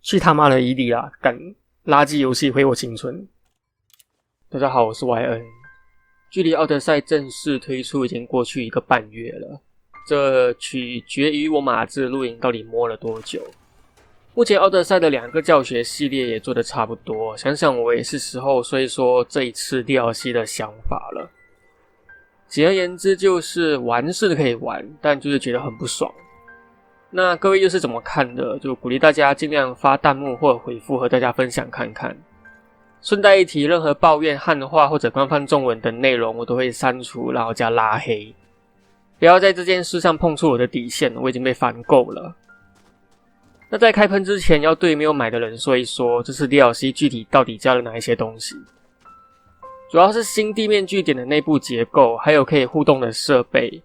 去他妈的伊利啊！干垃圾游戏毁我青春。大家好，我是 YN。距离奥德赛正式推出已经过去1个半月了，这取决于我码字录影到底摸了多久。目前奥德赛的2个教学系列也做得差不多，想想我也是时候说一说这一次 DLC 的想法了。简而言之就是玩是可以玩，但就是觉得很不爽。那各位又是怎么看的？就鼓励大家尽量发弹幕或者回复和大家分享看看。顺带一提，任何抱怨汉化或者官方中文等内容我都会删除然后加拉黑。不要在这件事上碰触我的底线，我已经被烦够了。那在开喷之前要对没有买的人说一说，这次 DLC 具体到底加了哪一些东西。主要是新地面据点的内部结构，还有可以互动的设备，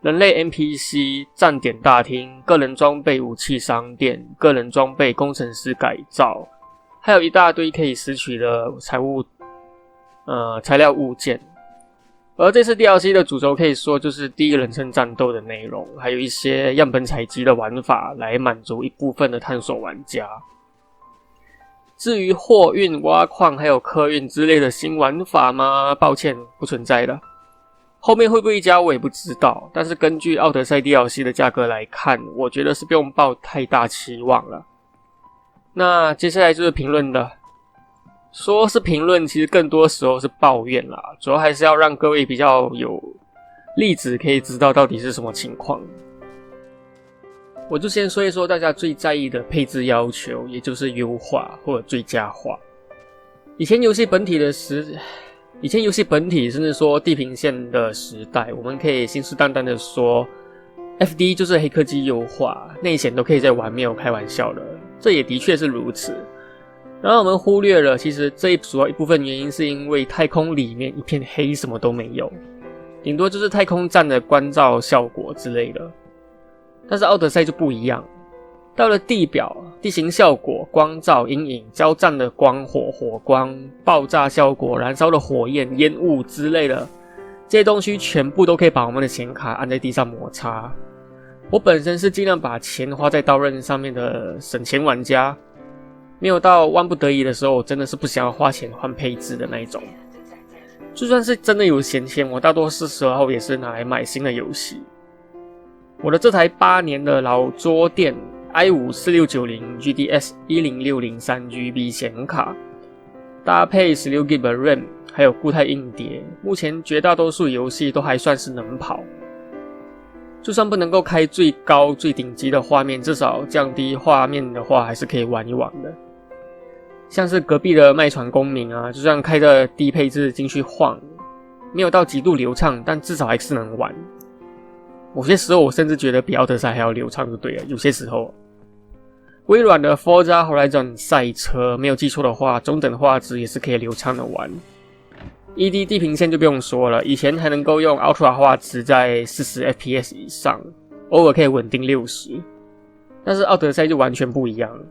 人类 NPC 站点大厅，个人装备武器商店，个人装备工程师改造，还有一大堆可以拾取的材料物件。而这次 DLC 的主轴可以说就是第一人称战斗的内容，还有一些样本采集的玩法来满足一部分的探索玩家。至于货运、挖矿还有客运之类的新玩法吗？抱歉，不存在的。后面会不会加我也不知道，但是根据奥德赛 DLC 的价格来看，我觉得是不用抱太大期望了。那接下来就是评论了。说是评论，其实更多时候是抱怨啦，主要还是要让各位比较有例子可以知道到底是什么情况。我就先说一说大家最在意的配置要求，也就是优化或者最佳化。以前游戏本体甚至说地平线的时代，我们可以信誓旦旦的说 FD 就是黑科技优化，内显都可以再玩，没有开玩笑的。这也的确是如此。然后我们忽略了，其实这主要一部分原因是因为太空里面一片黑，什么都没有，顶多就是太空站的光照效果之类的。但是奥德赛就不一样，到了地表，地形效果、光照、阴影、交战的光火、火光、爆炸效果、燃烧的火焰、烟雾之类的，这些东西全部都可以把我们的显卡按在地上摩擦。我本身是尽量把钱花在刀刃上面的省钱玩家，没有到万不得已的时候，我真的是不想要花钱换配置的那一种。就算是真的有闲钱，我大多数时候也是拿来买新的游戏。我的这台8年的老桌垫 i5-4690 GTX 1060 3GB 显卡，搭配 16GB RAM 还有固态硬碟，目前绝大多数游戏都还算是能跑。就算不能够开最高最顶级的画面，至少降低画面的话还是可以玩一玩的。像是隔壁的麦传公民啊，就算开着低配置进去晃，没有到极度流畅，但至少还是能玩。某些时候我甚至觉得比奥德赛还要流畅就对了，有些时候。微软的 Forza Horizon 赛车，没有记错的话，中等画质也是可以流畅的玩。ED 地平线就不用说了，以前还能够用 Ultra 画质在40 FPS 以上，偶尔可以稳定60，但是奥德赛就完全不一样了。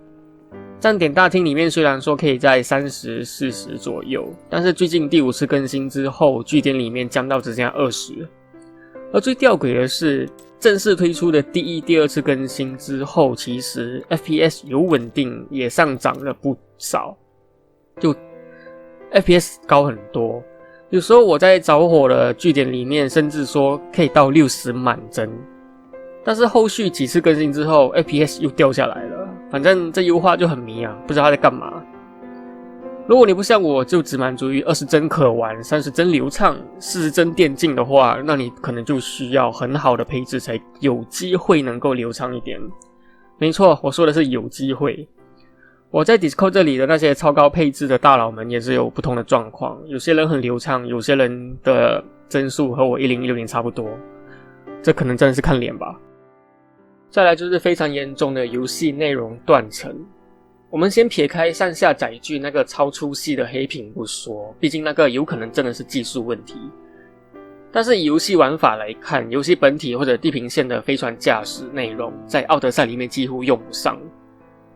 站点大厅里面虽然说可以在30、40左右，但是最近第5次更新之后，据点里面降到只剩下20。而最吊诡的是，正式推出的第1、第2次更新之后，其实 FPS 有稳定，也上涨了不少，就 FPS 高很多。有时候我在着火的据点里面，甚至说可以到60满帧，但是后续几次更新之后 FPS 又掉下来了。反正这优化就很迷啊，不知道他在干嘛。如果你不像我就只满足于20帧可玩、30帧流畅、40帧电竞的话，那你可能就需要很好的配置才有机会能够流畅一点。没错，我说的是有机会。我在 Discord 这里的那些超高配置的大佬们也是有不同的状况，有些人很流畅，有些人的帧数和我1010差不多，这可能真的是看脸吧。再来就是非常严重的游戏内容断层。我们先撇开上下载具那个超粗细的黑屏不说，毕竟那个有可能真的是技术问题。但是以游戏玩法来看，游戏本体或者地平线的飞船驾驶内容在奥德赛里面几乎用不上，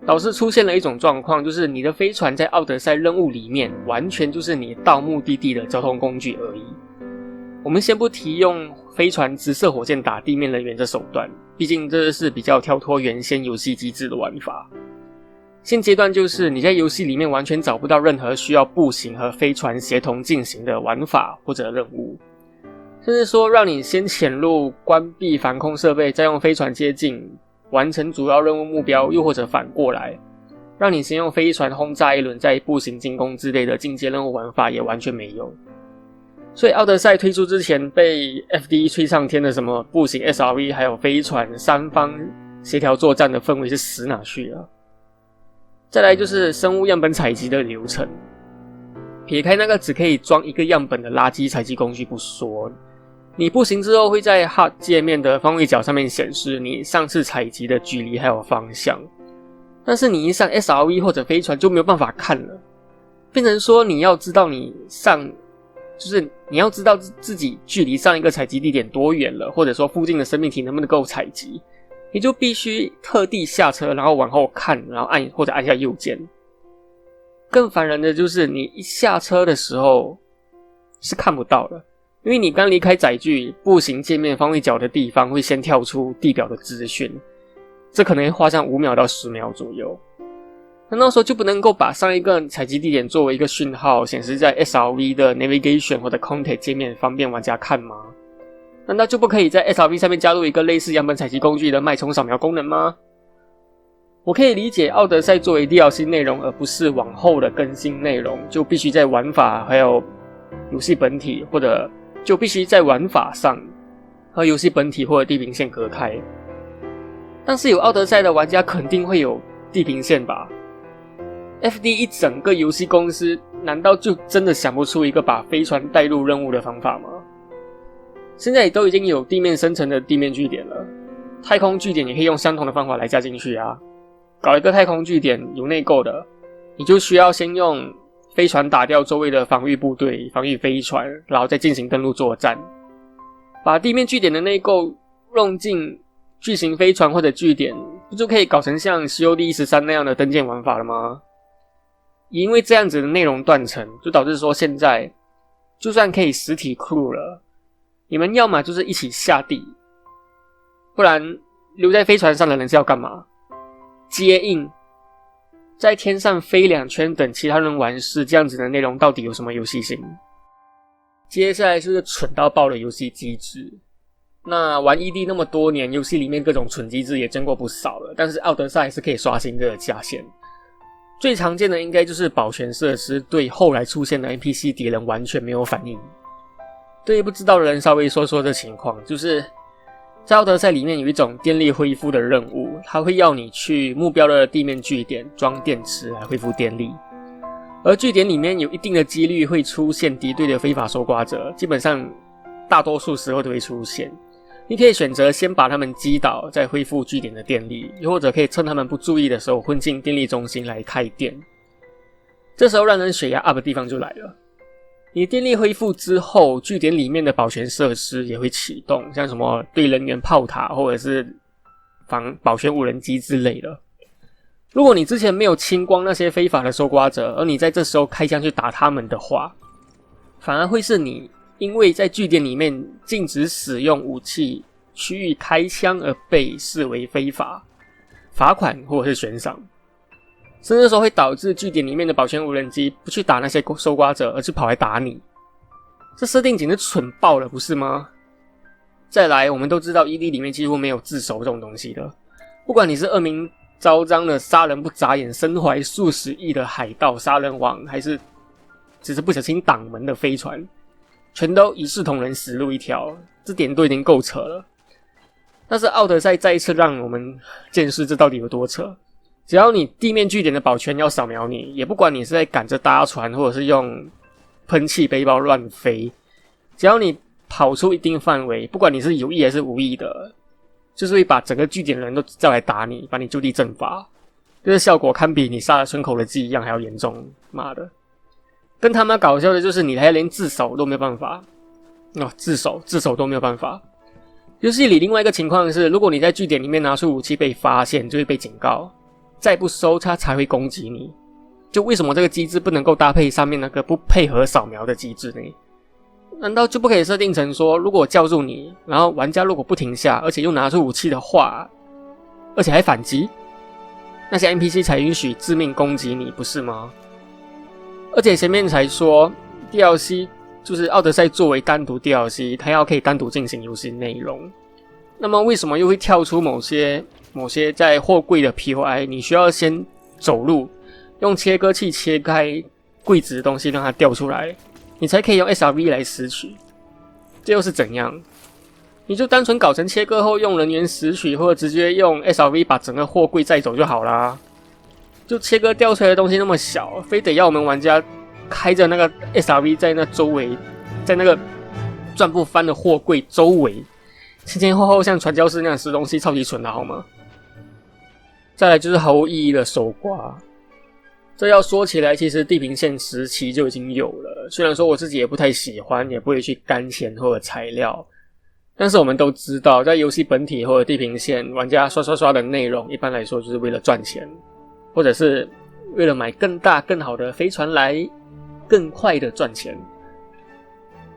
导致出现了一种状况，就是你的飞船在奥德赛任务里面完全就是你到目的地的交通工具而已。我们先不提用飞船直射火箭打地面人员这手段，毕竟这是比较跳脱原先游戏机制的玩法。现阶段就是你在游戏里面完全找不到任何需要步行和飞船协同进行的玩法或者任务，甚至说让你先潜入关闭防空设备，再用飞船接近完成主要任务目标，又或者反过来让你先用飞船轰炸一轮再步行进攻之类的进阶任务玩法也完全没有。所以奥德赛推出之前被 FD 吹上天的什么步行 SRV 还有飞船三方协调作战的氛围是死哪去了。再来就是生物样本采集的流程，撇开那个只可以装一个样本的垃圾采集工具不说，你步行之后会在 HUD 界面的方位角上面显示你上次采集的距离还有方向，但是你一上 SRV 或者飞船就没有办法看了，变成说你要知道你要知道自己距离上一个采集地点多远了，或者说附近的生命体能不能够采集，你就必须特地下车，然后往后看，然后按下右键。更烦人的就是你一下车的时候是看不到的，因为你刚离开载具，步行界面方位角的地方会先跳出地表的资讯，这可能会花上5秒到10秒左右。那时候就不能够把上一个采集地点作为一个讯号显示在 SRV 的 Navigation 或者 Contact 界面，方便玩家看吗？难道就不可以在 SRV 上面加入一个类似样本采集工具的脉冲扫描功能吗？我可以理解奥德赛作为 DLC 内容而不是往后的更新内容，就必须在玩法还有游戏本体，或者就必须在玩法上和游戏本体或者地平线隔开。但是有奥德赛的玩家肯定会有地平线吧？ FD 一整个游戏公司难道就真的想不出一个把飞船带入任务的方法吗？现在也都已经有地面生成的地面据点了，太空据点也可以用相同的方法来加进去啊。搞一个太空据点有内购的，你就需要先用飞船打掉周围的防御部队、防御飞船，然后再进行登陆作战。把地面据点的内购用进巨型飞船或者据点，不就可以搞成像 COD 13那样的登舰玩法了吗？也因为这样子的内容断层，就导致说现在就算可以实体 crew 了，你们要么就是一起下地，不然留在飞船上的人是要干嘛？接应，在天上飞2圈等其他人完事，这样子的内容到底有什么游戏性？接下来就是蠢到爆的游戏机制。那玩 ED 那么多年，游戏里面各种蠢机制也见过不少了，但是奥德赛还是可以刷新这个价线。最常见的应该就是保全设施对后来出现的 NPC 敌人完全没有反应。对不知道的人稍微说说这情况，就是在奥德赛里面有一种电力恢复的任务，它会要你去目标的地面据点装电池来恢复电力，而据点里面有一定的几率会出现敌对的非法搜刮者，基本上大多数时候都会出现。你可以选择先把他们击倒，再恢复据点的电力，又或者可以趁他们不注意的时候混进电力中心来开电。这时候让人血压 up 的地方就来了。你电力恢复之后，据点里面的保全设施也会启动，像什么对人员炮塔或者是保全无人机之类的。如果你之前没有清光那些非法的搜刮者，而你在这时候开枪去打他们的话，反而会是你因为在据点里面禁止使用武器区域开枪而被视为非法，罚款或者是悬赏，甚至说会导致据点里面的保全无人机不去打那些搜刮者，而是跑来打你。这设定简直蠢爆了，不是吗？再来，我们都知道 ED 里面几乎没有自首这种东西的，不管你是恶名昭彰的杀人不眨眼、身怀数十亿的海盗杀人王，还是只是不小心挡门的飞船，全都一视同仁，死路一条，这点都已经够扯了。但是奥德赛再一次让我们见识这到底有多扯。只要你地面据点的保全要扫描你，也不管你是在赶着搭船或者是用喷气背包乱飞，只要你跑出一定范围，不管你是有意还是无意的，就是会把整个据点的人都叫来打你，把你就地正法。这个效果堪比你杀了村口的鸡一样还要严重，妈的！更他妈搞笑的就是你还连自首都没有办法自首都没有办法。游戏里另外一个情况是，如果你在据点里面拿出武器被发现，就会被警告，再不收它才会攻击你。就为什么这个机制不能够搭配上面那个不配合扫描的机制呢？难道就不可以设定成说，如果叫住你，然后玩家如果不停下，而且又拿出武器的话，而且还反击，那些 NPC 才允许致命攻击你，不是吗？而且前面才说 DLC 就是奥德赛作为单独 DLC， 它要可以单独进行游戏内容。那么为什么又会跳出某些在货柜的 POI， 你需要先走路，用切割器切开柜子的东西让它掉出来，你才可以用 SRV 来拾取？这又是怎样？你就单纯搞成切割后用人员拾取，或者直接用 SRV 把整个货柜载走就好啦。就切割掉出来的东西那么小，非得要我们玩家开着那个 SRV 在那周围，在那个转不翻的货柜周围前前后后像传教士那样拾东西，超级蠢的好吗？再来就是毫无意义的手刮，这要说起来，其实地平线时期就已经有了。虽然说我自己也不太喜欢，也不会去干钱或者材料，但是我们都知道，在游戏本体或者地平线，玩家刷的内容，一般来说就是为了赚钱，或者是为了买更大更好的飞船来更快的赚钱，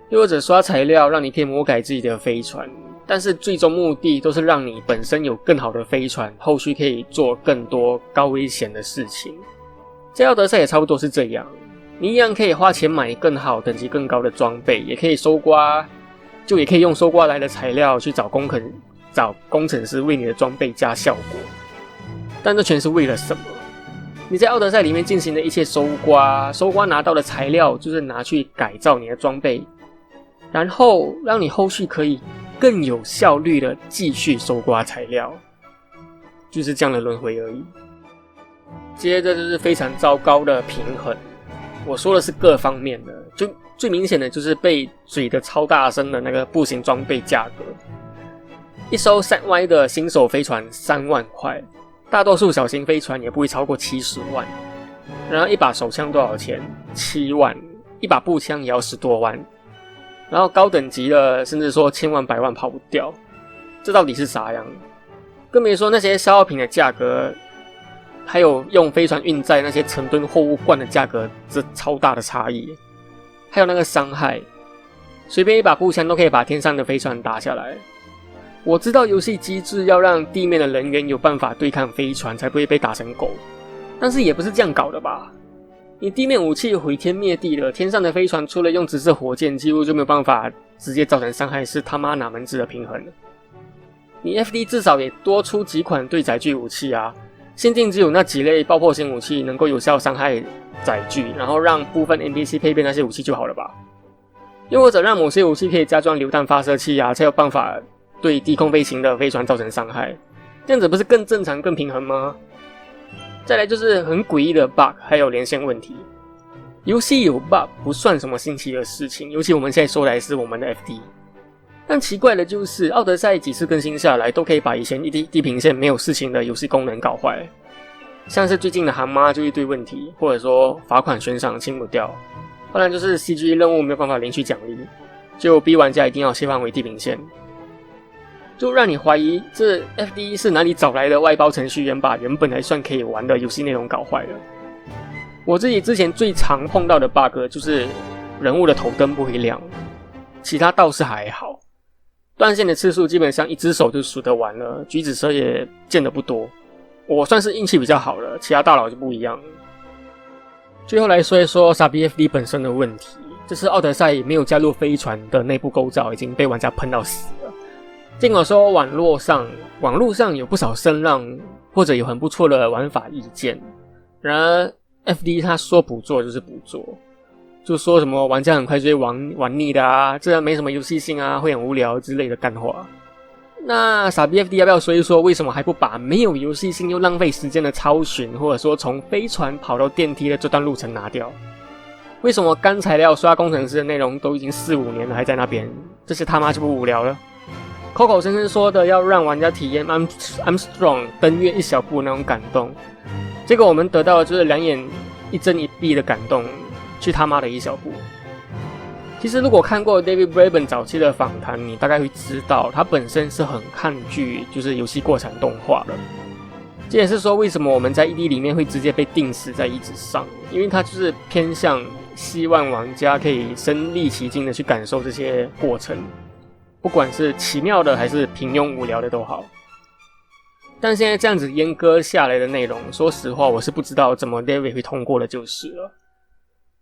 又或者刷材料让你可以魔改自己的飞船，但是最终目的都是让你本身有更好的飞船，后续可以做更多高危险的事情。在奥德赛也差不多是这样，你一样可以花钱买更好等级更高的装备，也可以收刮，就也可以用收刮来的材料去找工程师为你的装备加效果，但这全是为了什么？你在奥德赛里面进行的一切收刮拿到的材料就是拿去改造你的装备，然后让你后续可以更有效率的继续收刮材料，就是这样的轮回而已。接着就是非常糟糕的平衡，我说的是各方面的，就最明显的就是被嘴的超大声的那个步行装备价格，一艘 3Y 的新手飞船3万块，大多数小型飞船也不会超过70万，然后一把手枪多少钱？7万，一把步枪也要10多万，然后高等级的甚至说千万百万跑不掉，这到底是啥样？更别说那些消耗品的价格，还有用飞船运载那些成吨货物罐的价格，这超大的差异。还有那个伤害，随便一把步枪都可以把天上的飞船打下来。我知道游戏机制要让地面的人员有办法对抗飞船，才不会被打成狗，但是也不是这样搞的吧？你地面武器毁天灭地了，天上的飞船除了用直射火箭，几乎就没有办法直接造成伤害，是他妈哪门子的平衡？你 FD 至少也多出几款对载具武器啊，限定只有那几类爆破型武器能够有效伤害载具，然后让部分 NPC 配备那些武器就好了吧？又或者让某些武器可以加装榴弹发射器啊，才有办法对低空飞行的飞船造成伤害，这样子不是更正常更平衡吗？再来就是很诡异的 bug 还有连线问题。游戏有 bug 不算什么新奇的事情，尤其我们现在说来是我们的 FD， 但奇怪的就是奥德赛几次更新下来都可以把以前地平线没有事情的游戏功能搞坏，像是最近的航妈就一堆问题，或者说罚款悬赏清不掉，不然就是 CG 任务没有办法领取奖励，就逼玩家一定要切换为地平线，就让你怀疑这 FD 是哪里找来的外包程序员把原本还算可以玩的游戏内容搞坏了。我自己之前最常碰到的 bug 就是人物的头灯不会亮，其他倒是还好，断线的次数基本上一只手就数得完了，橘子蛇也见得不多，我算是运气比较好了，其他大佬就不一样。最后来说一说傻逼 FD 本身的问题，就是奥德赛没有加入飞船的内部构造已经被玩家喷到死了。尽管说网络上有不少声浪，或者有很不错的玩法意见，然而 FD 他说不做就是不做，就说什么玩家很快就会玩腻的啊，这样没什么游戏性啊，会很无聊之类的干话。那傻逼 FD 要不要说一说为什么还不把没有游戏性又浪费时间的超巡，或者说从飞船跑到电梯的这段路程拿掉？为什么干材料刷工程师的内容都已经4-5年了还在那边？这些他妈就不无聊了？口口声声说的要让玩家体验 Armstrong 登月一小步那种感动，结果我们得到的就是两眼一睁一闭的感动，去他妈的一小步。其实如果看过 David Braben 早期的访谈，你大概会知道他本身是很抗拒就是游戏过场动画的。这也是说为什么我们在 ED 里面会直接被钉死在椅子上，因为他就是偏向希望玩家可以身临其境的去感受这些过程，不管是奇妙的还是平庸无聊的都好。但现在这样子阉割下来的内容，说实话我是不知道怎么 David 会通过的就是了。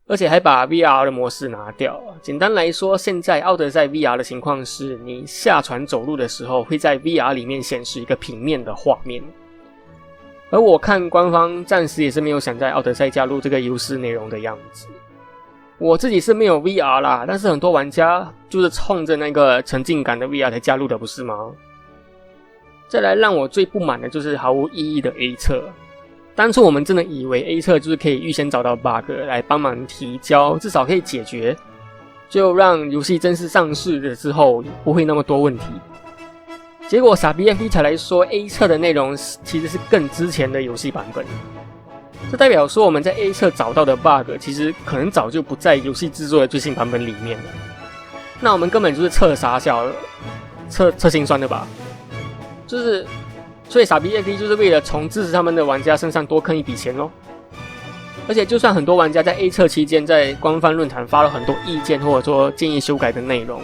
而且还把 VR 的模式拿掉。简单来说，现在奥德赛 VR 的情况是，你下船走路的时候会在 VR 里面显示一个平面的画面。而我看官方暂时也是没有想在奥德赛加入这个游戏内容的样子。我自己是没有 VR 啦，但是很多玩家就是冲着那个沉浸感的 VR 才加入的，不是吗？再来让我最不满的就是毫无意义的 A 测。当初我们真的以为 A 测就是可以预先找到 bug 来帮忙提交，至少可以解决，就让游戏正式上市了之后不会那么多问题。结果傻逼 FD 才来说 A 测的内容其实是更之前的游戏版本，这代表说我们在 A 测找到的 bug 其实可能早就不在游戏制作的最新版本里面了。那我们根本就是测傻小，测心酸的吧？所以傻逼 FD 就是为了从支持他们的玩家身上多坑一笔钱咯。而且就算很多玩家在 A 测期间在官方论坛发了很多意见或者说建议修改的内容，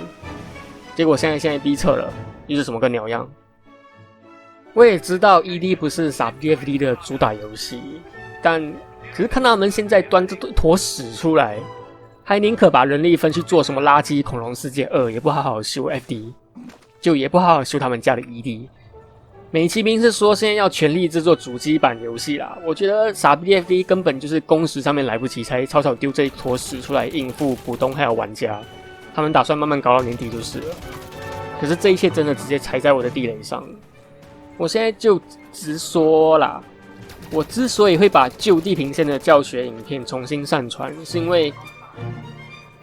结果现在 B 测了，又是什么个鸟样？我也知道 ED 不是傻逼 FD 的主打游戏，但可是看到他们现在端这坨屎出来，还宁可把人力分去做什么垃圾恐龙世界2，也不好好修 FD， 就也不好好修他们家的 ED。美其名是说现在要全力制作主机版游戏啦，我觉得傻逼 FD 根本就是工时上面来不及，才草草丢这一坨屎出来应付股东还有玩家，他们打算慢慢搞到年底就是了。可是这一切真的直接踩在我的地雷上，我现在就直说啦，我之所以会把旧地平线的教学影片重新上传，是因为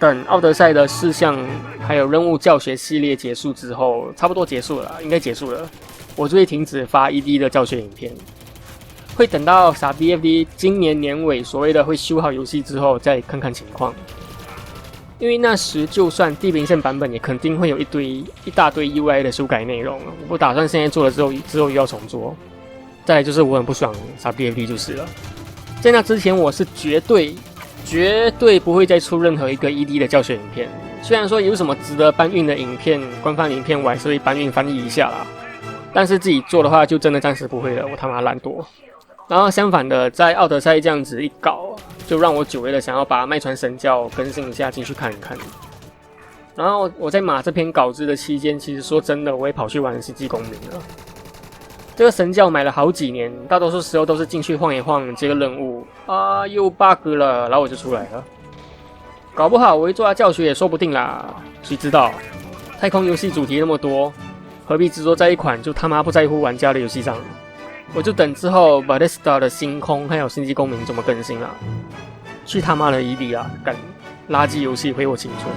等奥德赛的事项还有任务教学系列结束之后，差不多结束了啦，应该结束了，我就会停止发 ED 的教学影片，会等到傻逼 FD 今年年尾所谓的会修好游戏之后再看看情况。因为那时就算地平线版本也肯定会有一大堆 UI 的修改内容，我不打算现在做了之后又要重做。再来就是我很不爽傻逼 FD 就是了，在那之前我是绝对不会再出任何一个 ED 的教学影片，虽然说有什么值得搬运的影片，官方影片我还是会搬运翻译一下啦，但是自己做的话就真的暂时不会了，我他妈懒惰。然后相反的，在奥德赛这样子一搞，就让我久违的想要把麦传神教更新一下进去看一看。然后我在码这篇稿子的期间，其实说真的我也跑去玩星际公民了。这个神教买了好几年，大多数时候都是进去晃一晃接个任务啊，又 bug 了，然后我就出来了。搞不好我会做下教学也说不定啦，谁知道？太空游戏主题那么多，何必执着在一款就他妈不在乎玩家的游戏上？我就等之后 Bethesda 的星空还有星际公民怎么更新啦。去他妈的ED啊，干垃圾游戏毁我青春。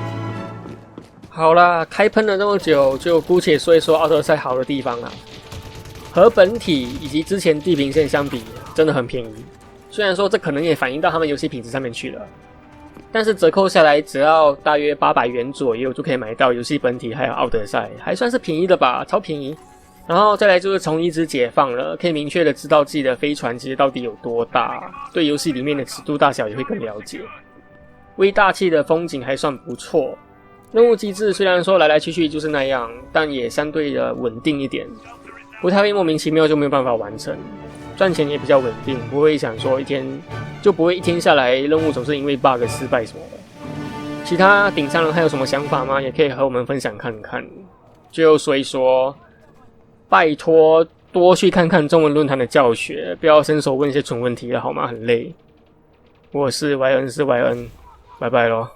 好啦，开喷了那么久，就姑且说一说奥德赛好的地方啦。和本体以及之前地平线相比，真的很便宜。虽然说这可能也反映到他们游戏品质上面去了，但是折扣下来只要大约800元左右就可以买到游戏本体还有奥德赛，还算是便宜的吧，超便宜。然后再来就是从移植解放了，可以明确的知道自己的飞船其实到底有多大，对游戏里面的尺度大小也会更了解。微大气的风景还算不错，任务机制虽然说来来去去就是那样，但也相对的稳定一点，不太会莫名其妙就没有办法完成。赚钱也比较稳定，不会想说一天下来任务总是因为 bug 失败什么的。其他顶上人还有什么想法吗？也可以和我们分享看看。最后说一说，拜托多去看看中文论坛的教学，不要伸手问一些蠢问题了好吗？很累。我是 YN， 拜拜咯。